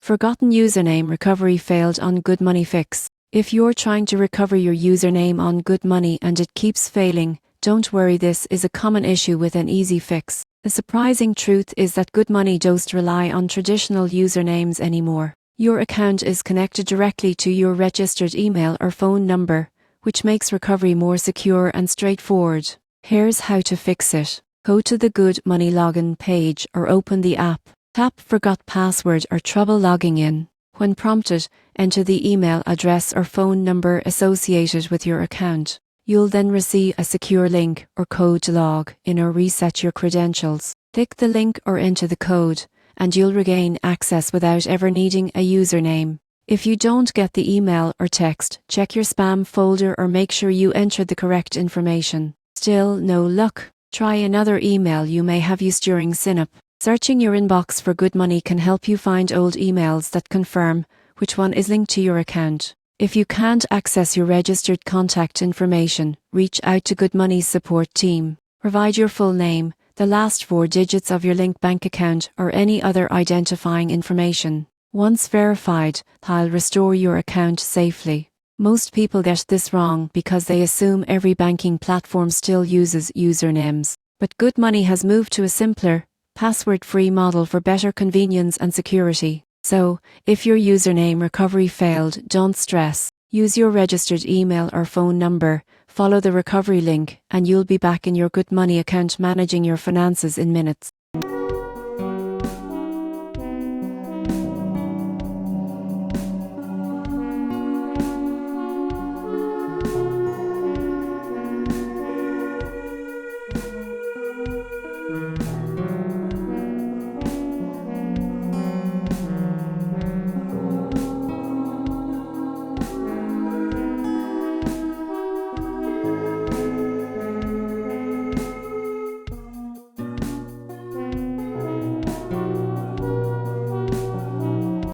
Forgotten username recovery failed on Good Money Fix. If you're trying to recover your username on Good Money and it keeps failing, don't worry, this is a common issue with an easy fix. The surprising truth is that Good Money doesn't rely on traditional usernames anymore. Your account is connected directly to your registered email or phone number, which makes recovery more secure and straightforward. Here's how to fix it. Go to the Good Money login page or open the app. Tap Forgot Password or Trouble Logging In. When prompted, enter the email address or phone number associated with your account. You'll then receive a secure link or code to log in or reset your credentials. Click the link or enter the code, and you'll regain access without ever needing a username. If you don't get the email or text, check your spam folder or make sure you entered the correct information. Still no luck? Try another email you may have used during sign-up. Searching your inbox for Good Money can help you find old emails that confirm which one is linked to your account. If you can't access your registered contact information, reach out to Good Money's support team. Provide your full name, the last 4 digits of your linked bank account, or any other identifying information. Once verified, they'll restore your account safely. Most people get this wrong because they assume every banking platform still uses usernames. But Good Money has moved to a simpler, password-free model for better convenience and security. So, if your username recovery failed, don't stress. Use your registered email or phone number, follow the recovery link, and you'll be back in your Good Money account managing your finances in minutes.